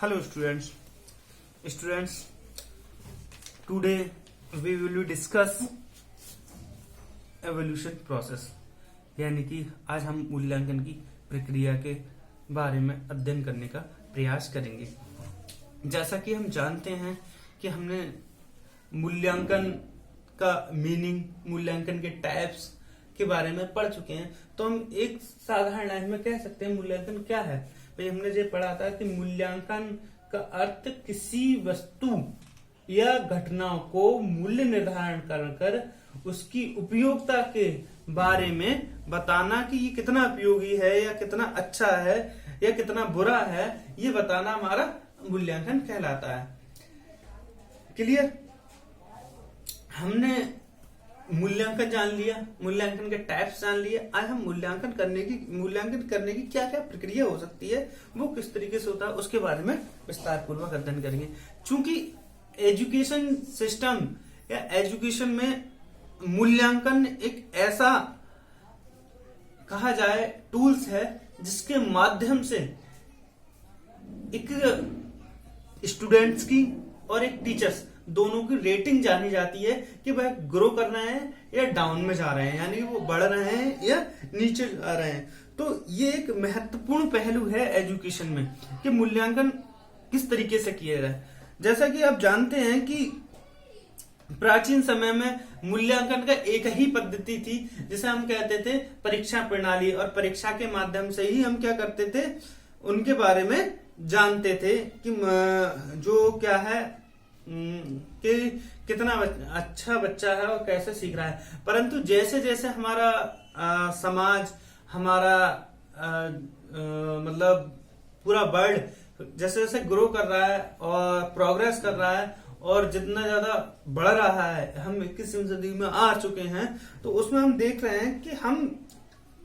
Hello students. Today we will discuss evaluation process, यानी कि आज हम मूल्यांकन की प्रक्रिया के बारे में अध्ययन करने का प्रयास करेंगे। जैसा कि हम जानते हैं कि हमने मूल्यांकन का मीनिंग, मूल्यांकन के टाइप्स के बारे में पढ़ चुके हैं, तो हम एक साधारण लाइन में कह सकते हैं मूल्यांकन क्या है। भाई हमने ये पढ़ा था कि मूल्यांकन का अर्थ किसी वस्तु या घटना को मूल्य निर्धारण कर उसकी उपयोगिता के बारे में बताना कि ये कितना उपयोगी है या कितना अच्छा है या कितना बुरा है, ये बताना हमारा मूल्यांकन कहलाता है। क्लियर? हमने मूल्यांकन जान लिया, मूल्यांकन के टाइप्स जान लिए। आज हम मूल्यांकन करने की क्या क्या प्रक्रिया हो सकती है, वो किस तरीके से होता है, उसके बारे में विस्तार पूर्वक अध्ययन करेंगे। चूंकि एजुकेशन सिस्टम या एजुकेशन में मूल्यांकन एक ऐसा कहा जाए टूल्स है जिसके माध्यम से एक स्टूडेंट्स की और एक टीचर्स दोनों की रेटिंग जानी जाती है कि वह ग्रो कर रहे हैं या डाउन में जा रहे हैं, यानी वो बढ़ रहे हैं या नीचे जा रहे हैं। तो ये एक महत्वपूर्ण पहलू है एजुकेशन में कि मूल्यांकन किस तरीके से किया जाए। जैसा कि आप जानते हैं कि प्राचीन समय में मूल्यांकन का एक ही पद्धति थी जिसे हम कहते थे परीक्षा प्रणाली, और परीक्षा के माध्यम से ही हम क्या करते थे, उनके बारे में जानते थे कि जो क्या है कि कितना अच्छा बच्चा है और कैसे सीख रहा है। परंतु जैसे जैसे हमारा समाज, हमारा मतलब पूरा वर्ल्ड जैसे जैसे ग्रो कर रहा है और प्रोग्रेस कर रहा है और जितना ज्यादा बढ़ रहा है, हम 21वीं सदी में आ चुके हैं, तो उसमें हम देख रहे हैं कि हम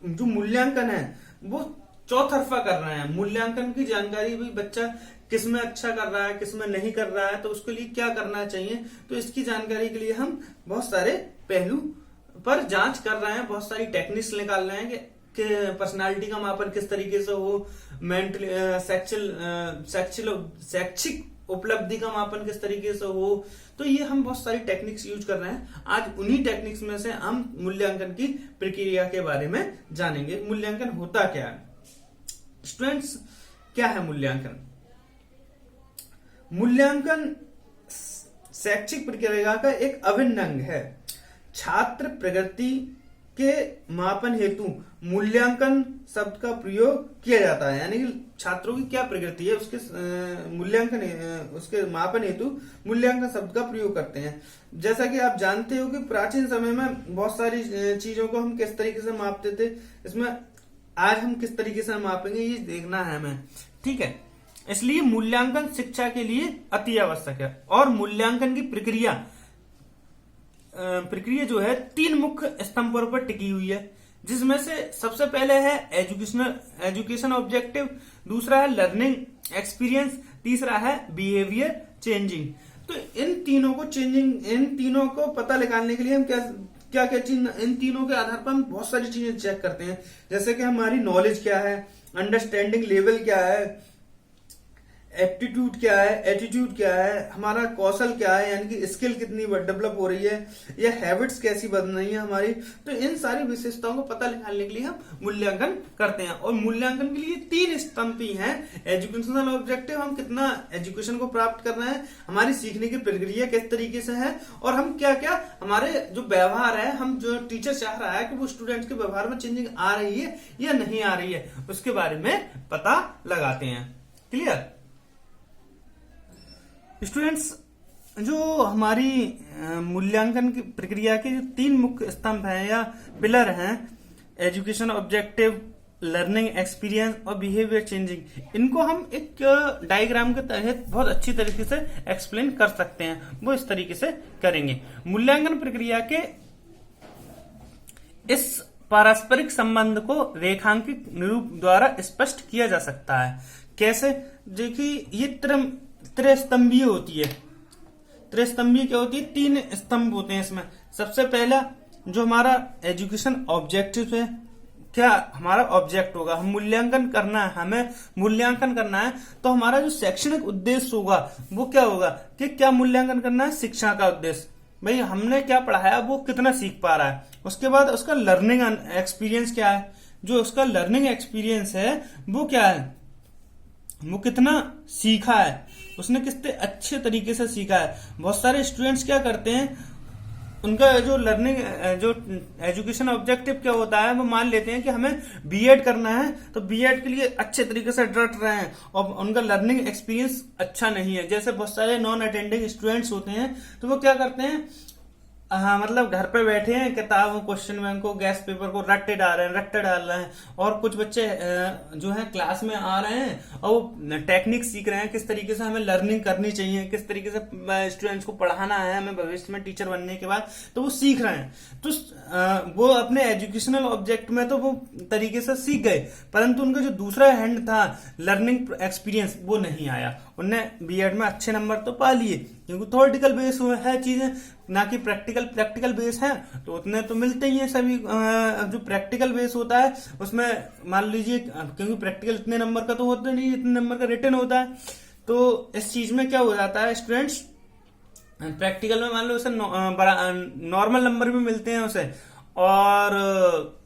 जो मूल्यांकन है वो चौतरफा कर रहे हैं। मूल्यांकन की जानकारी भी बच्चा किस में अच्छा कर रहा है, किस में नहीं कर रहा है, तो उसके लिए क्या करना चाहिए, तो इसकी जानकारी के लिए हम बहुत सारे पहलू पर जांच कर रहे हैं, बहुत सारी टेक्निक्स निकाल रहे हैं कि पर्सनालिटी का मापन किस तरीके से हो, मेंटल शैक्षिक उपलब्धि का मापन किस तरीके से हो। तो ये हम बहुत सारी टेक्निक्स यूज कर रहे हैं। आज उन्हीं टेक्निक्स में से हम मूल्यांकन की प्रक्रिया के बारे में जानेंगे। मूल्यांकन होता क्या है स्टूडेंट्स? क्या है मूल्यांकन? मूल्यांकन शैक्षिक प्रक्रिया का एक अभिन्न अंग है। छात्र प्रगति के मापन हेतु मूल्यांकन शब्द का प्रयोग किया जाता है, यानी कि छात्रों की क्या प्रगति है उसके मूल्यांकन, उसके मापन हेतु मूल्यांकन शब्द का प्रयोग करते हैं। जैसा कि आप जानते हो कि प्राचीन समय में बहुत सारी चीजों को हम किस तरीके से मापते थे, इसमें आज हम किस तरीके से मापेंगे ये देखना है हमें। ठीक है, इसलिए मूल्यांकन शिक्षा के लिए अति आवश्यक है। और मूल्यांकन की प्रक्रिया जो है 3 मुख्य स्तंभों पर टिकी हुई है, जिसमें से सबसे पहले है एजुकेशन ऑब्जेक्टिव, दूसरा है लर्निंग एक्सपीरियंस, तीसरा है बिहेवियर चेंजिंग। तो इन तीनों को पता लगाने के लिए हम क्या चीज, इन तीनों के आधार पर हम बहुत सारी चीजें चेक करते हैं। जैसे कि हमारी नॉलेज क्या है, अंडरस्टैंडिंग लेवल क्या है, एप्टीट्यूड क्या है, एटीट्यूड क्या है, हमारा कौशल क्या है, यानी कि स्किल कितनी डेवलप हो रही है, या हैबिट्स कैसी बन रही है हमारी। तो इन सारी विशेषताओं को पता लगाने के लिए हम मूल्यांकन करते हैं। और मूल्यांकन के लिए 3 स्तंभ ही हैं। एजुकेशनल ऑब्जेक्टिव, हम कितना एजुकेशन को प्राप्त कर रहे हैं, हमारी सीखने की प्रक्रिया किस तरीके से है, और हम क्या क्या हमारे जो व्यवहार है, हम जो टीचर चाह रहा है कि वो स्टूडेंट्स के व्यवहार में चेंजिंग आ रही है या नहीं आ रही है, उसके बारे में पता लगाते हैं। Clear students? जो हमारी मूल्यांकन की प्रक्रिया के जो 3 मुख्य स्तंभ हैं या पिलर हैं, एजुकेशन ऑब्जेक्टिव, लर्निंग एक्सपीरियंस और बिहेवियर चेंजिंग, इनको हम एक डायग्राम के तहत बहुत अच्छी तरीके से एक्सप्लेन कर सकते हैं। वो इस तरीके से करेंगे। मूल्यांकन प्रक्रिया के इस पारस्परिक संबंध को रेखांकित निरूप द्वारा स्पष्ट किया जा सकता है। कैसे? देखिए, ये त्रिस्तंभीय होती है। त्रिस्तंभीय क्या होती है? 3 स्तंभ होते हैं इसमें। सबसे पहला जो हमारा एजुकेशन ऑब्जेक्टिव है, क्या हमारा ऑब्जेक्ट होगा, हम मूल्यांकन करना है, हमें मूल्यांकन करना है, तो हमारा जो शैक्षणिक उद्देश्य होगा वो क्या होगा कि क्या मूल्यांकन करना है, शिक्षा का उद्देश्य, भाई हमने क्या पढ़ाया वो कितना सीख पा रहा है। उसके बाद उसका लर्निंग एक्सपीरियंस क्या है, जो उसका लर्निंग एक्सपीरियंस है वो क्या है, वो कितना सीखा है, उसने कितने अच्छे तरीके से सीखा है। बहुत सारे स्टूडेंट्स क्या करते हैं, उनका जो लर्निंग जो एजुकेशन ऑब्जेक्टिव क्या होता है, वो मान लेते हैं कि हमें बीएड करना है, तो बीएड के लिए अच्छे तरीके से डट रहे हैं और उनका लर्निंग एक्सपीरियंस अच्छा नहीं है। जैसे बहुत सारे नॉन अटेंडिंग स्टूडेंट्स होते हैं, तो वो क्या करते हैं, हाँ मतलब घर पे बैठे हैं, किताब क्वेश्चन बैंक को गैस पेपर को रट्टे डाल रहे हैं, और कुछ बच्चे जो है क्लास में आ रहे हैं और वो टेक्निक सीख रहे हैं, किस तरीके से हमें लर्निंग करनी चाहिए, किस तरीके से स्टूडेंट्स को पढ़ाना है हमें भविष्य में टीचर बनने के बाद, तो वो सीख रहे हैं। तो वो अपने एजुकेशनल ऑब्जेक्ट में तो वो तरीके से सीख गए, परंतु उनका जो दूसरा हैंड था लर्निंग एक्सपीरियंस वो नहीं आया। उनने बीएड में अच्छे नंबर तो पा लिए क्योंकि थ्योरेटिकल बेस है चीजें, ना कि प्रैक्टिकल बेस है, तो उतने तो मिलते ही हैं सभी। जो प्रैक्टिकल बेस होता है उसमें मान लीजिए, क्योंकि प्रैक्टिकल इतने नंबर का तो होता नहीं, इतने नंबर का रिटन होता है, तो इस चीज में क्या हो जाता है, स्टूडेंट्स प्रैक्टिकल में मान लो उसे नॉर्मल नंबर भी मिलते हैं उसे, और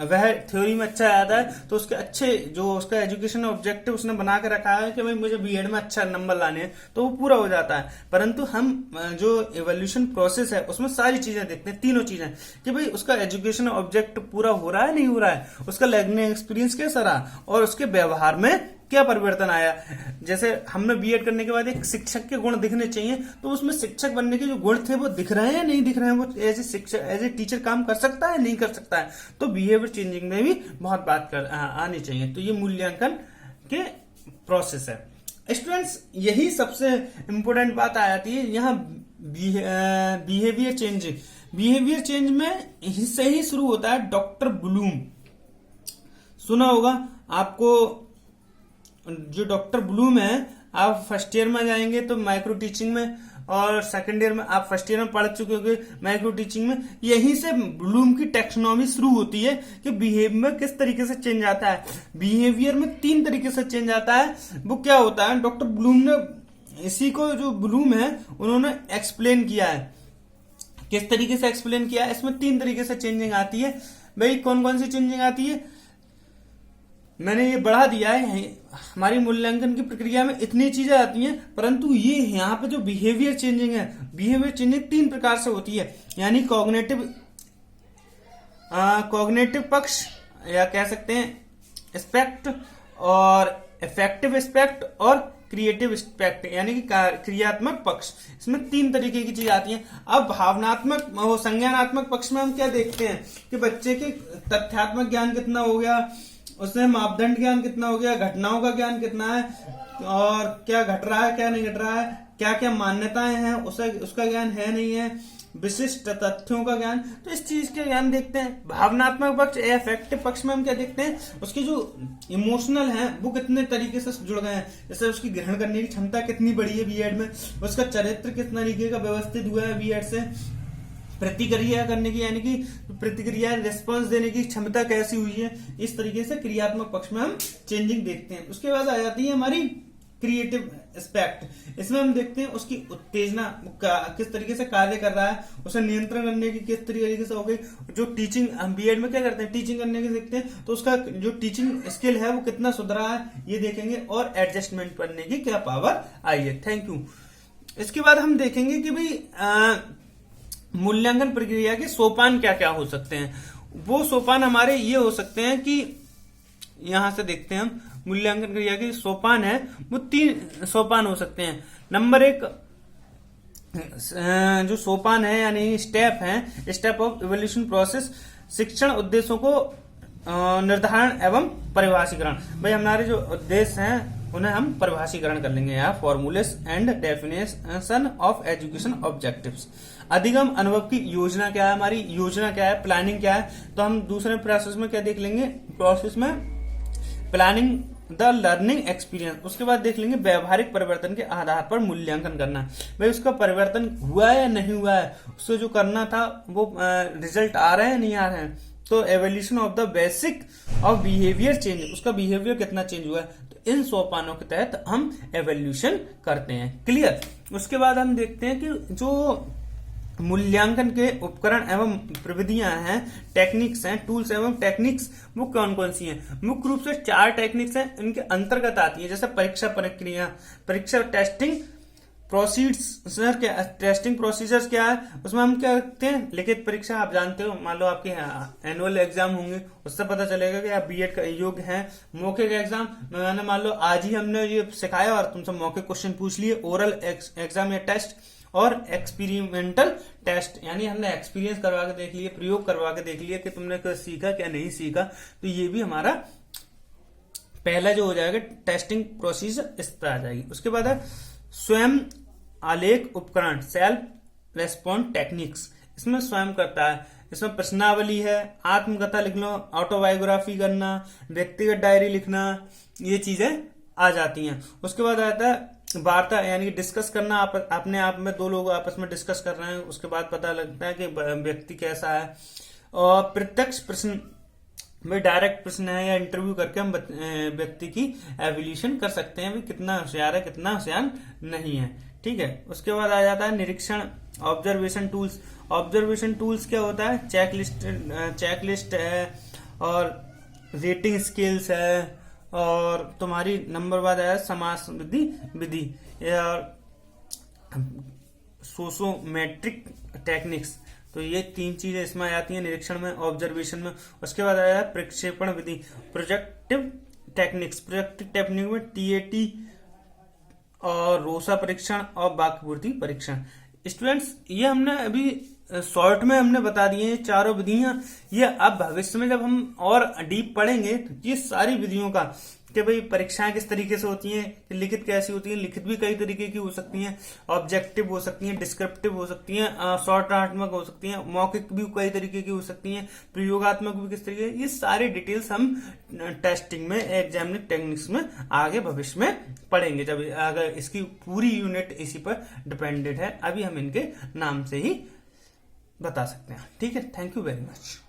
वह थ्योरी में अच्छा आता है, तो उसके अच्छे जो उसका एजुकेशन ऑब्जेक्टिव उसने बना के रखा है कि भाई मुझे बीएड में अच्छा नंबर लाने हैं, तो वो पूरा हो जाता है। परंतु हम जो एवोल्यूशन प्रोसेस है उसमें सारी चीजें देखते हैं, तीनों चीजें, कि भाई उसका एजुकेशन ऑब्जेक्ट पूरा हो रहा है नहीं हो रहा है, उसका लर्निंग एक्सपीरियंस कैसा रहा और उसके व्यवहार में क्या परिवर्तन आया। जैसे हमने बीएड करने के बाद एक शिक्षक के गुण दिखने चाहिए, तो उसमें शिक्षक बनने के जो गुण थे वो दिख रहे हैं या नहीं दिख रहे हैं, वो एज ए शिक्षक एज ए टीचर काम कर सकता है नहीं कर सकता है, तो बिहेवियर चेंजिंग में भी बहुत बात आनी चाहिए। तो ये मूल्यांकन के प्रोसेस है स्टूडेंट्स। यही सबसे इंपोर्टेंट बात आ जाती है यहाँ बिहेवियर चेंज। बिहेवियर चेंज में से ही शुरू होता है। डॉक्टर ब्लूम सुना होगा आपको, जो डॉक्टर ब्लूम है, आप फर्स्ट ईयर में जाएंगे तो माइक्रो टीचिंग में, और सेकंड ईयर में आप फर्स्ट ईयर में पढ़ चुके होंगे माइक्रो टीचिंग में। यहीं से ब्लूम की टेक्सोनॉमी शुरू होती है कि बिहेवियर में किस तरीके से चेंज आता है। बिहेवियर में 3 तरीके से चेंज आता है। वो क्या होता है, डॉक्टर ब्लूम ने इसी को, जो ब्लूम है उन्होंने एक्सप्लेन किया है। किस तरीके से एक्सप्लेन किया है, इसमें 3 तरीके से चेंजिंग आती है। भाई कौन कौन सी चेंजिंग आती है मैंने ये बढ़ा दिया है। हमारी मूल्यांकन की प्रक्रिया में इतनी चीजें आती हैं, परंतु ये यहाँ पे जो बिहेवियर चेंजिंग है, बिहेवियर चेंजिंग 3 प्रकार से होती है, यानी कॉग्निटिव पक्ष, या कह सकते हैं एस्पेक्ट, और इफेक्टिव एस्पेक्ट, और क्रिएटिव एस्पेक्ट, यानी कि क्रियात्मक पक्ष। इसमें 3 तरीके की चीज आती हैं। अब भावनात्मक संज्ञानात्मक पक्ष में हम क्या देखते हैं कि बच्चे के तथ्यात्मक ज्ञान कितना हो गया, उसमें मापदंड ज्ञान कितना हो गया, घटनाओं का ज्ञान कितना है, और क्या घट रहा है क्या नहीं घट रहा है, क्या क्या मान्यताएं हैं उसका ज्ञान है नहीं है, विशिष्ट तथ्यों का ज्ञान। तो इस चीज का ज्ञान देखते हैं। भावनात्मक पक्ष, अफेक्टिव पक्ष में हम क्या देखते हैं, उसके जो इमोशनल हैं वो कितने तरीके से जुड़ गए हैं। जैसे उसकी ग्रहण करने की क्षमता कितनी बड़ी है बीएड में, उसका चरित्र किस तरीके का व्यवस्थित हुआ है बीएड से, प्रतिक्रिया करने की, यानी कि प्रतिक्रिया रिस्पांस देने की क्षमता कैसी हुई है। इस तरीके से क्रियात्मक पक्ष में हम चेंजिंग देखते हैं। उसके बाद आ जाती है हमारी क्रिएटिव एस्पेक्ट। इसमें हम देखते हैं उसकी उत्तेजना किस तरीके से कार्य कर रहा है, उसे नियंत्रण करने की किस तरीके से हो गई। जो टीचिंग हम बीएड में क्या करते हैं, टीचिंग करने की देखते हैं, तो उसका जो टीचिंग स्किल है वो कितना सुधरा है ये देखेंगे, और एडजस्टमेंट करने की क्या पावर आई है। Thank you. इसके बाद हम देखेंगे कि भाई मूल्यांकन प्रक्रिया के सोपान क्या क्या हो सकते हैं। वो सोपान हमारे ये हो सकते हैं कि यहां से देखते हैं हम, मूल्यांकन प्रक्रिया के सोपान है वो 3 सोपान हो सकते हैं। नंबर 1 जो सोपान है यानी स्टेप है, स्टेप ऑफ इवोल्यूशन प्रोसेस, शिक्षण उद्देश्यों को निर्धारण एवं परिभाषीकरण। भाई हमारे जो उद्देश्य हैं उन्हें हम परिभाषीकरण कर लेंगे यहाँ, formulas and definition of education objectives. अधिगम अनुभव की योजना क्या है, हमारी योजना क्या है, प्लानिंग क्या है। तो हम दूसरे प्रोसेस में क्या देख लेंगे, प्रोसेस में प्लानिंग द लर्निंग एक्सपीरियंस। उसके बाद देख लेंगे व्यवहारिक परिवर्तन के आधार पर मूल्यांकन करना। भाई उसका परिवर्तन हुआ है या नहीं हुआ है, उससे जो करना था वो रिजल्ट आ रहे हैं नहीं आ रहे हैं, तो evolution of the basic of behaviour change, उसका बिहेवियर कितना चेंज हुआ है, तो इन सोपानों के तहत हम एवोल्यूशन करते हैं। क्लियर। उसके बाद हम देखते हैं कि जो मूल्यांकन के उपकरण एवं प्रविधियां हैं, टेक्निक्स हैं, टूल्स एवं टेक्निक्स, वो कौन कौन सी हैं। मुख्य रूप से 4 टेक्निक्स हैं, इनके अंतर्गत आती है। जैसे परीक्षा प्रक्रिया, परीक्षा टेस्टिंग प्रोसीजर, क्या टेस्टिंग प्रोसीजर्स क्या है, उसमें हम क्या करते हैं, लिखित परीक्षा आप जानते हो, मान लो आपके एनुअल एग्जाम होंगे, उससे पता चलेगा कि आप बीएड का योग्य हैं। मौखिक एग्जाम, मैंने मान लो आज ही हमने ये सिखाया और तुमसे मौखिक क्वेश्चन पूछ लिए। ओरल एग्जाम या टेस्ट और एक्सपेरिमेंटल टेस्ट, यानी हमने एक्सपीरियंस करवा के देख लिए, प्रयोग करवा के देख लिया कि तुमने क्या सीखा क्या नहीं सीखा, तो ये भी हमारा पहला जो हो जाएगा टेस्टिंग प्रोसीजर, इस पर आ जाएगी। उसके बाद है स्वयं आलेख उपकरण, सेल्फ रेस्पॉन्ड टेक्निक्स, इसमें स्वयं करता है, इसमें प्रश्नावली है, आत्मकथा लिख लो, ऑटोबायोग्राफी करना, व्यक्तिगत डायरी लिखना, ये चीजें आ जाती हैं। उसके बाद आता है वार्ता, यानी डिस्कस करना, अपने आप में दो लोग आपस में डिस्कस कर रहे हैं, उसके बाद पता लगता है कि व्यक्ति कैसा है। और प्रत्यक्ष प्रश्न में डायरेक्ट प्रश्न है या इंटरव्यू करके हम व्यक्ति की एवोल्यूशन कर सकते हैं, भी कितना होशियार है कितना होशियार नहीं है। ठीक है। उसके बाद आ जाता है निरीक्षण, ऑब्जर्वेशन टूल्स। ऑब्जर्वेशन टूल्स क्या होता है, चेकलिस्ट है और रेटिंग स्केल्स है, और तुम्हारी नंबर बाद आया समास विधि और सोशोमेट्रिक टेक्निक्स। तो ये 3 चीजें इसमें आ जाती हैं निरीक्षण में, ऑब्जर्वेशन में। उसके बाद आया प्रक्षेपण विधि, प्रोजेक्टिव टेक्निक्स। प्रोजेक्टिव टेक्निक में टीएटी और रोसा परीक्षण और वाक्यपूर्ति परीक्षण। स्टूडेंट्स, ये हमने अभी शॉर्ट में हमने बता दिए ये चारों विधियां। ये अब भविष्य में जब हम और डीप पढ़ेंगे तो ये सारी विधियों का कि भाई परीक्षाएं किस तरीके से होती हैं, लिखित कैसी होती है, लिखित भी कई तरीके की हो सकती हैं, ऑब्जेक्टिव हो सकती हैं, डिस्क्रिप्टिव हो सकती हैं, शॉर्टात्मक हो सकती हैं, मौखिक भी कई तरीके की हो सकती हैं, प्रयोगात्मक भी किस तरीके, ये सारी डिटेल्स हम टेस्टिंग में, एग्जामिनिंग टेक्निक्स में आगे भविष्य में पढ़ेंगे, जब अगर इसकी पूरी यूनिट इसी पर डिपेंडेंट है। अभी हम इनके नाम से ही बता सकते हैं। ठीक है। Thank you very much.